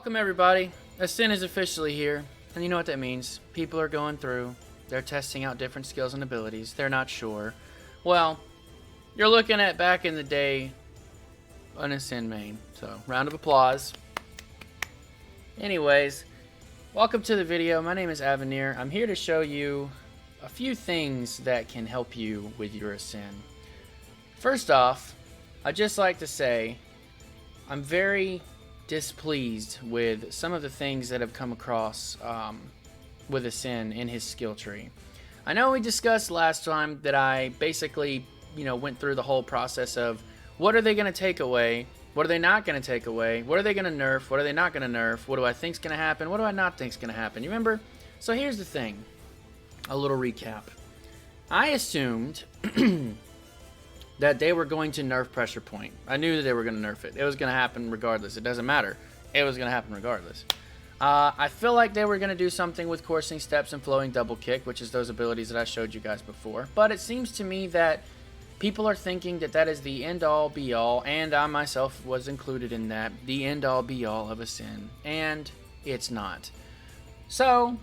Welcome everybody. Asin is officially here, and you know what that means. People are going through, they're testing out different skills and abilities, they're not sure. Well, you're looking at back in the day an Asin main, so round of applause. Anyways, welcome to the video. My name is Avenir. I'm here to show you a few things that can help you with your Asin. First off, I'd just like to say I'm very displeased with some of the things that have come across with Asin in his skill tree. I know we discussed last time that I basically, went through the whole process of what are they going to take away, what are they not going to take away, what are they going to nerf, what are they not going to nerf, what do I think's going to happen, what do I not think's going to happen. You remember? So here's the thing. A little recap. I assumed that they were going to nerf pressure point. I knew that they were going to nerf it. It was going to happen regardless. It doesn't matter. It was going to happen regardless. I feel like they were going to do something with coursing steps and flowing double kick, which is those abilities that I showed you guys before. But it seems to me that people are thinking that that is the end-all, be-all, and I myself was included in that, the end-all, be-all of Asin, and it's not. So,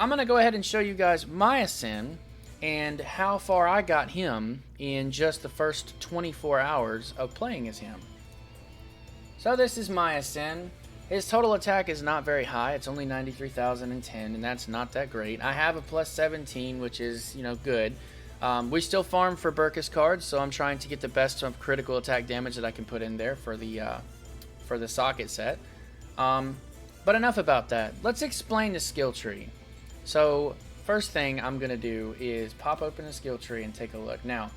I'm going to go ahead and show you guys my Asin and how far I got him in just the first 24 hours of playing as him. So this is my Asin. His total attack is not very high. It's only 93,010, and that's not that great. I have a plus 17, which is, good. We still farm for Burkus cards, so I'm trying to get the best of critical attack damage that I can put in there for the socket set. But enough about that. Let's explain the skill tree. So first thing I'm going to do is pop open the skill tree and take a look. Now,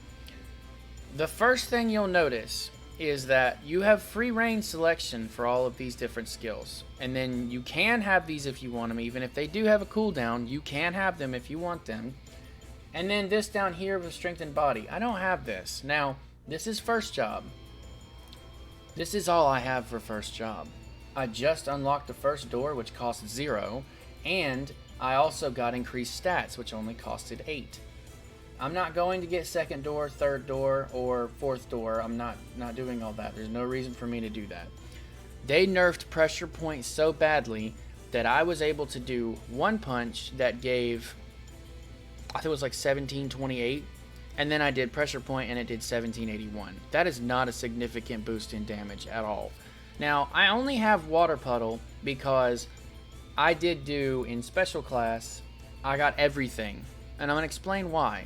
the first thing you'll notice is that you have free range selection for all of these different skills. And then you can have these if you want them. Even if they do have a cooldown, you can have them if you want them. And then this down here with strengthened body. I don't have this. Now, this is first job. This is all I have for first job. I just unlocked the first door, which cost 0. And I also got increased stats, which only costed 8. I'm not going to get second door, third door, or fourth door. I'm not doing all that. There's no reason for me to do that. They nerfed pressure points so badly that I was able to do one punch that gave, I think it was like 1728, and then I did pressure point and it did 1781. That is not a significant boost in damage at all. Now, I only have water puddle because I did do in special class, I got everything, and I'm going to explain why.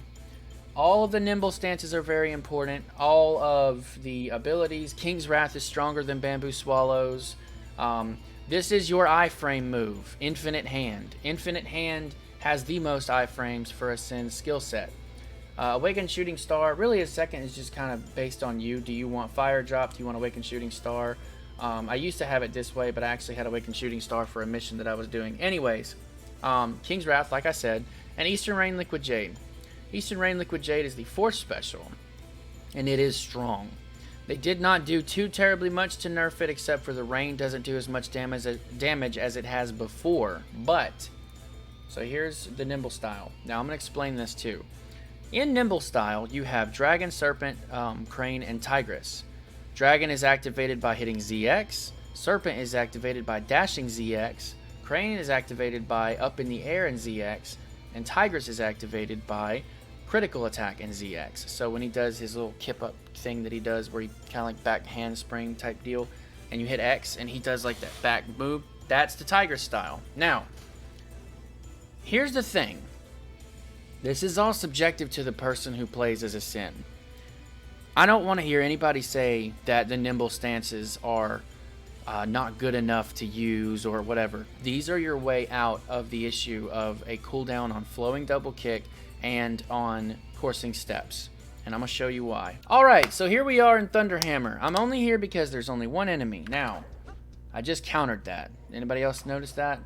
All of the nimble stances are very important. All of the abilities. King's Wrath is stronger than Bamboo Swallows. This is your iframe move. Infinite Hand. Infinite Hand has the most iframes for a Sin skill set. Awakened Shooting Star. Really, a second is just kind of based on you. Do you want Fire Drop? Do you want Awakened Shooting Star? I used to have it this way, but I actually had Awakened Shooting Star for a mission that I was doing. Anyways, King's Wrath, like I said, and Eastern Rain Liquid Jade. Eastern Rain Liquid Jade is the 4th special, and it is strong. They did not do too terribly much to nerf it, except for the rain doesn't do as much damage as it has before. But, so here's the Nimble style. Now I'm going to explain this too. In Nimble style, you have Dragon, Serpent, Crane, and Tigress. Dragon is activated by hitting ZX. Serpent is activated by dashing ZX. Crane is activated by up in the air and ZX. And Tigress is activated by critical attack and ZX. So when he does his little kip up thing that he does where he kind of like back handspring type deal, and you hit X and he does like that back move, that's the Tigress style. Now, here's the thing. This is all subjective to the person who plays as Asin. I don't want to hear anybody say that the nimble stances are not good enough to use or whatever. These are your way out of the issue of a cooldown on flowing double kick and on coursing steps. And I'm going to show you why. Alright, so here we are in Thunderhammer. I'm only here because there's only one enemy. Now, I just countered that. Anybody else notice that?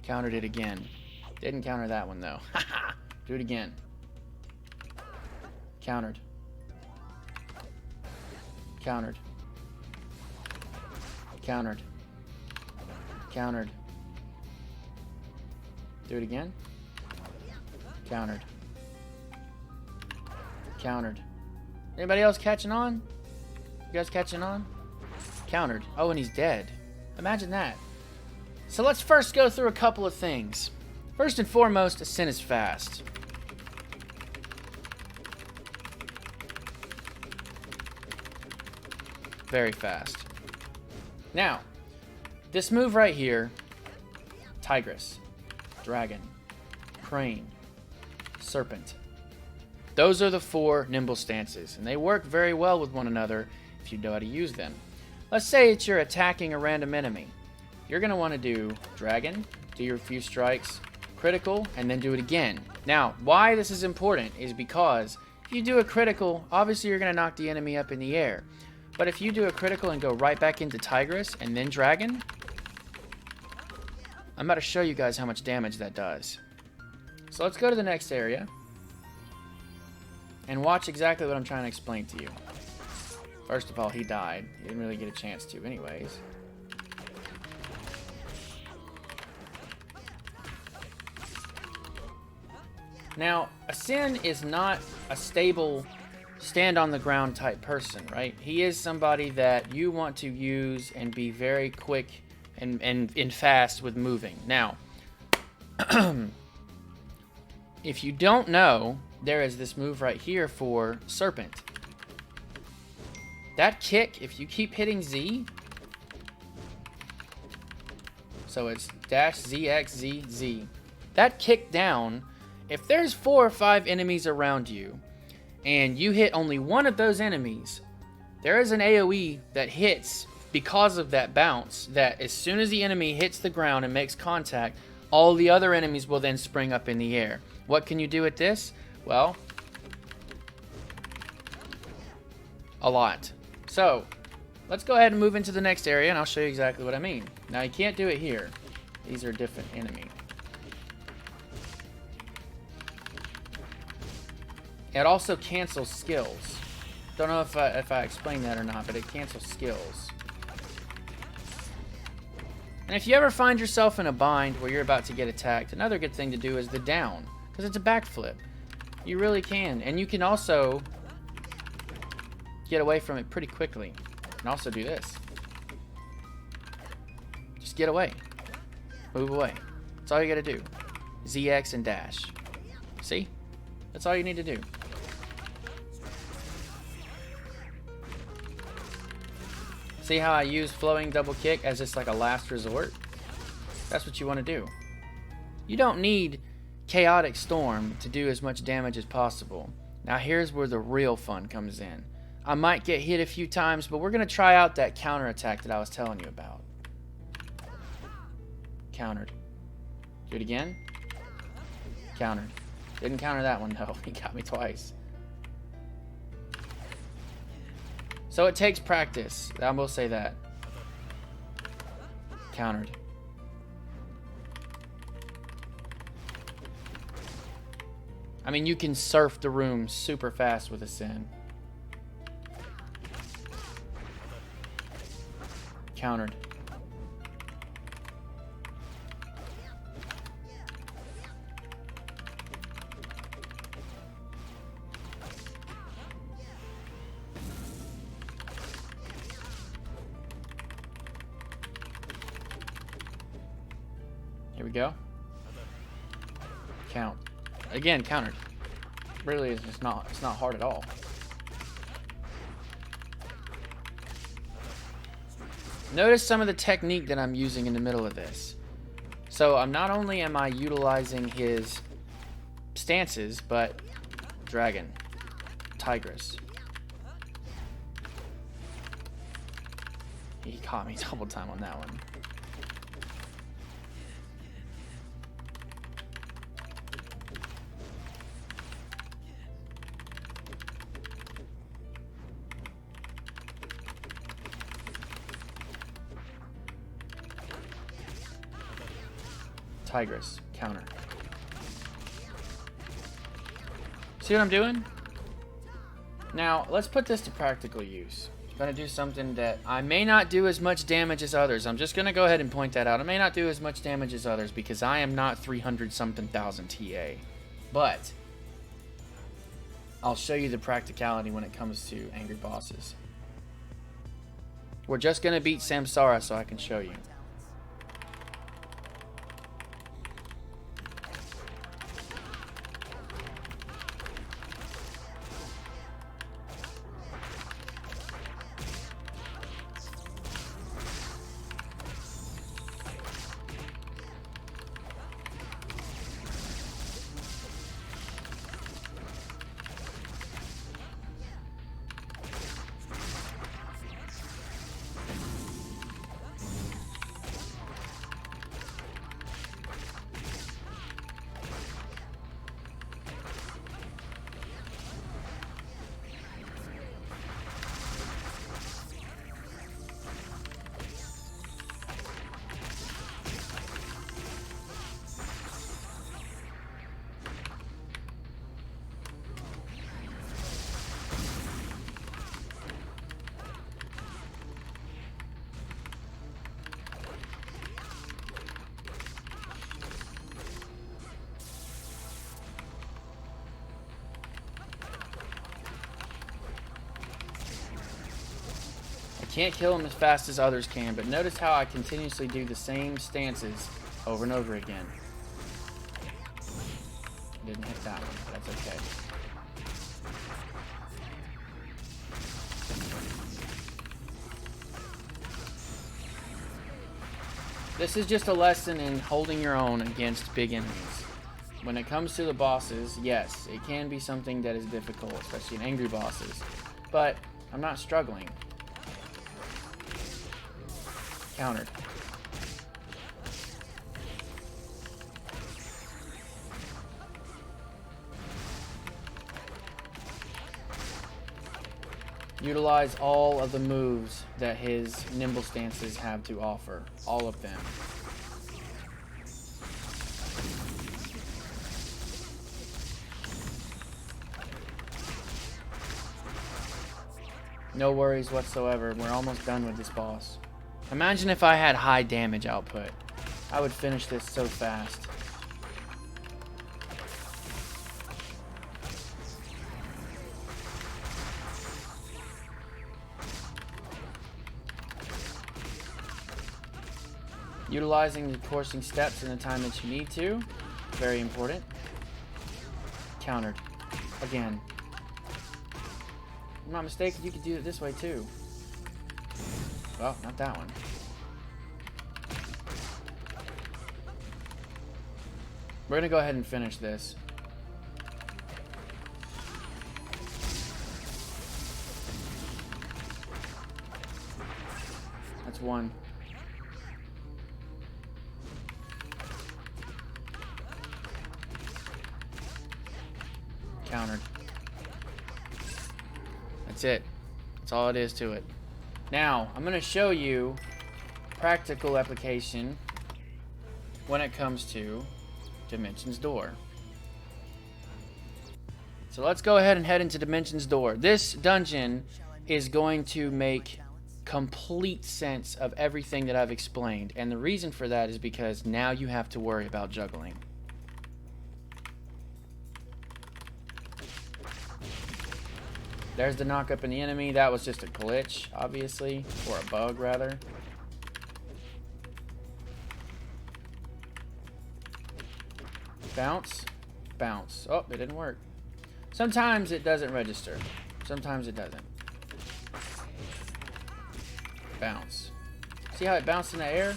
Countered it again. Didn't counter that one though. Haha. Do it again. Countered. Countered. Countered. Countered. Do it again. Countered. Countered. Anybody else catching on? You guys catching on? Countered. Oh, and he's dead. Imagine that. So let's first go through a couple of things. First and foremost, Asin is fast. Very fast. Now, this move right here, Tigress, Dragon, Crane, Serpent. Those are the 4 nimble stances, and they work very well with one another if you know how to use them. Let's say it's you're attacking a random enemy. You're going to want to do Dragon, do your few strikes, critical, and then do it again. Now, why this is important is because if you do a critical, obviously you're going to knock the enemy up in the air. But if you do a critical and go right back into Tigress and then Dragon, I'm about to show you guys how much damage that does. So let's go to the next area and watch exactly what I'm trying to explain to you. First of all, he died. He didn't really get a chance to anyways. Now, Asin is not a stable, stand-on-the-ground type person, right? He is somebody that you want to use and be very quick and fast with moving. Now, if you don't know, there is this move right here for Serpent. That kick, if you keep hitting Z, so it's dash ZX Z Z, that kick down, if there's 4 or 5 enemies around you, and you hit only one of those enemies, there is an AoE that hits because of that bounce, that as soon as the enemy hits the ground and makes contact, all the other enemies will then spring up in the air. What can you do with this? Well, a lot. So, let's go ahead and move into the next area, and I'll show you exactly what I mean. Now, you can't do it here. These are different enemies. It also cancels skills. Don't know if I explained that or not, but it cancels skills. And if you ever find yourself in a bind where you're about to get attacked, another good thing to do is the down, because it's a backflip. You really can. And you can also get away from it pretty quickly. And also do this. Just get away. Move away. That's all you gotta do. ZX and dash. See? That's all you need to do. See how I use flowing double kick as just like a last resort? That's what you want to do. You don't need chaotic storm to do as much damage as possible. Now here's where the real fun comes in. I might get hit a few times, but we're going to try out that counter attack that I was telling you about. Countered. Do it again. Countered. Didn't counter that one though. He got me twice. So it takes practice. I will say that. Countered. I mean, you can surf the room super fast with Asin. Countered. Here we go. Count. Again, countered. Really, it's not hard at all. Notice some of the technique that I'm using in the middle of this. So I'm not only am I utilizing his stances, but Dragon, Tigress. He caught me double time on that one. Tigress, counter. See what I'm doing? Now, let's put this to practical use. I'm going to do something that I may not do as much damage as others. I'm just going to go ahead and point that out. I may not do as much damage as others because I am not 300-something thousand TA. But I'll show you the practicality when it comes to angry bosses. We're just going to beat Samsara so I can show you. Can't kill him as fast as others can, but notice how I continuously do the same stances over and over again. Didn't hit that one, but that's okay. This is just a lesson in holding your own against big enemies. When it comes to the bosses, yes, it can be something that is difficult, especially in angry bosses, but I'm not struggling. Countered. Utilize all of the moves that his nimble stances have to offer. All of them. No worries whatsoever. We're almost done with this boss. Imagine if I had high damage output. I would finish this so fast. Utilizing the coursing steps in the time that you need to. Very important. Countered. Again. If I'm not mistaken, you could do it this way too. Well, not that one. We're gonna go ahead and finish this. That's one. Countered. That's it. That's all it is to it. Now, I'm going to show you practical application when it comes to Dimension's Door. So let's go ahead and head into Dimension's Door. This dungeon is going to make complete sense of everything that I've explained. And the reason for that is because now you have to worry about juggling. There's the knock up in the enemy. That was just a glitch, obviously, or a bug, rather. Bounce, bounce. Oh, it didn't work. Sometimes it doesn't register. Sometimes it doesn't. Bounce. See how it bounced in the air?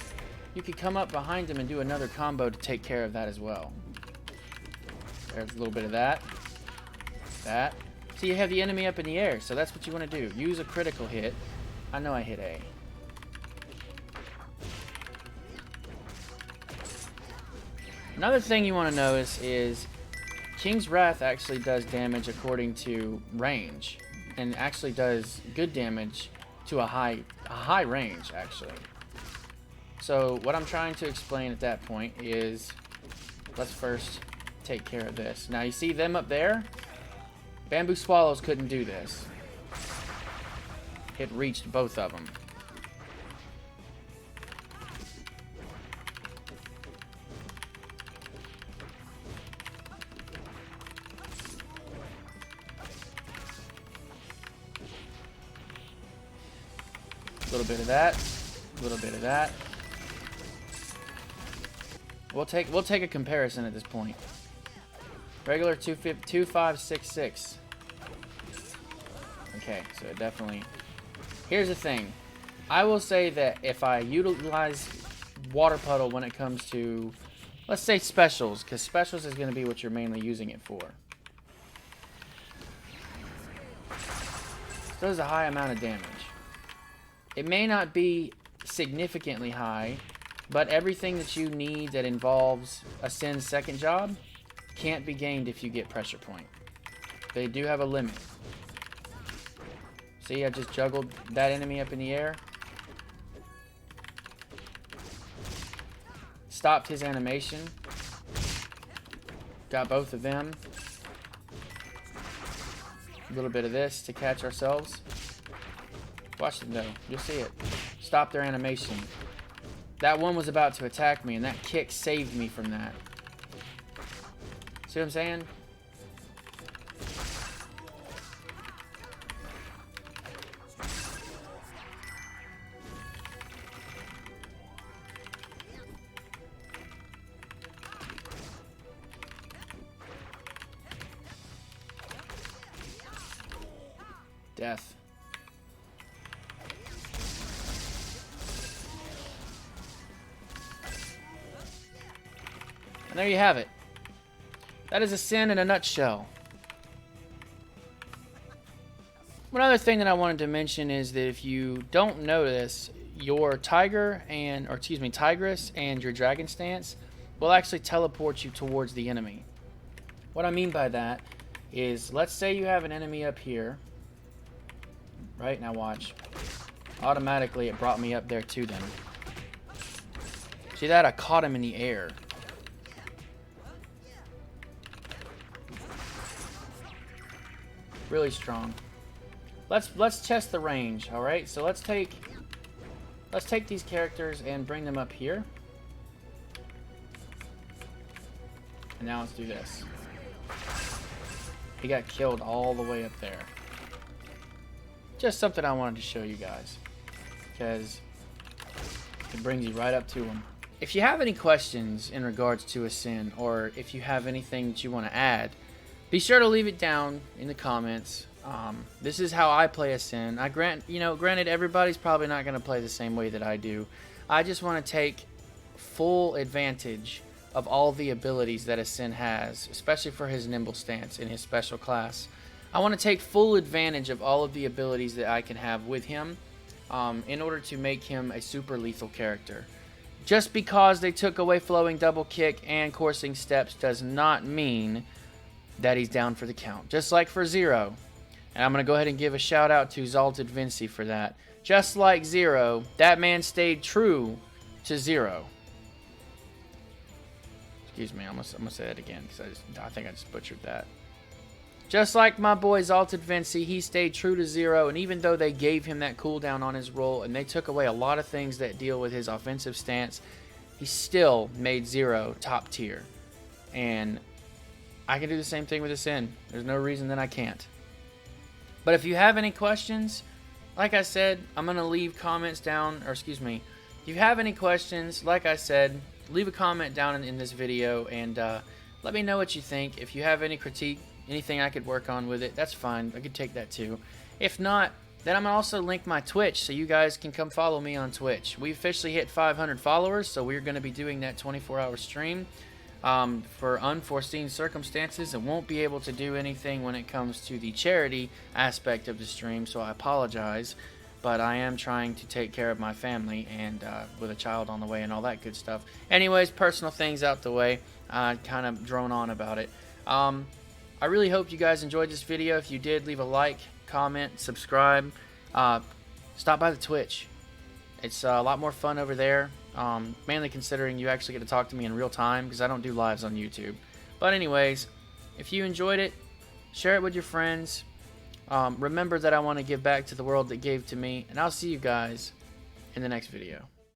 You could come up behind him and do another combo to take care of that as well. There's a little bit of that. That. So you have the enemy up in the air, so that's what you want to do. Use a critical hit. I know I hit A. Another thing you want to notice is King's Wrath actually does damage according to range, and actually does good damage to a high range, actually. So what I'm trying to explain at that point is, let's first take care of this. Now you see them up there? Bamboo Swallows couldn't do this. It reached both of them. A little bit of that. A little bit of that. We'll take a comparison at this point. Regular 2566. Okay, so it definitely. Here's the thing. I will say that if I utilize Water Puddle when it comes to, let's say, specials, because specials is going to be what you're mainly using it for. Does a high amount of damage. It may not be significantly high, but everything that you need that involves Asin's second job can't be gained if you get pressure point. They do have a limit. See, I just juggled that enemy up in the air. Stopped his animation. Got both of them. A little bit of this to catch ourselves. Watch them though. You'll see it. Stop their animation. That one was about to attack me, and that kick saved me from that. See what I'm saying? Death. And there you have it. That is Asin in a nutshell. One other thing that I wanted to mention is that if you don't know this, your Tigress and your Dragon Stance will actually teleport you towards the enemy. What I mean by that is, let's say you have an enemy up here. Right, now watch. Automatically it brought me up there to them. See that? I caught him in the air. Really strong. Let's test the range, alright? So let's take these characters and bring them up here. And now let's do this. He got killed all the way up there. Just something I wanted to show you guys, because it brings you right up to him. If you have any questions in regards to Asin, or if you have anything that you want to add, be sure to leave it down in the comments. This is how I play Asin. Granted, everybody's probably not going to play the same way that I do. I just want to take full advantage of all the abilities that Asin has, especially for his nimble stance in his special class. I want to take full advantage of all of the abilities that I can have with him in order to make him a super lethal character. Just because they took away flowing double kick and coursing steps does not mean that he's down for the count. Just like for Zero. And I'm going to go ahead and give a shout out to Exalted Vinci for that. Just like Zero, that man stayed true to Zero. Excuse me, I'm gonna say that again because I think I just butchered that. Just like my boy Exalted Vinci, he stayed true to Zero, and even though they gave him that cooldown on his roll and they took away a lot of things that deal with his offensive stance, he still made Zero top tier. And I can do the same thing with Asin. There's no reason that I can't. But if you have any questions, like I said, I'm going to leave comments down, or excuse me, if you have any questions, like I said, leave a comment down in this video and let me know what you think. If you have any critique, anything I could work on with it, that's fine. I could take that too. If not, then I'm going to also link my Twitch so you guys can come follow me on Twitch. We officially hit 500 followers, so we're going to be doing that 24-hour stream. For unforeseen circumstances, and won't be able to do anything when it comes to the charity aspect of the stream, so I apologize, but I am trying to take care of my family and with a child on the way and all that good stuff. Anyways, personal things out the way, kind of drone on about it. I really hope you guys enjoyed this video. If you did, leave a like, comment, subscribe, stop by the Twitch. It's a lot more fun over there. Mainly considering you actually get to talk to me in real time, because I don't do lives on YouTube. But anyways, if you enjoyed it, share it with your friends. Remember that I want to give back to the world that gave to me, and I'll see you guys in the next video.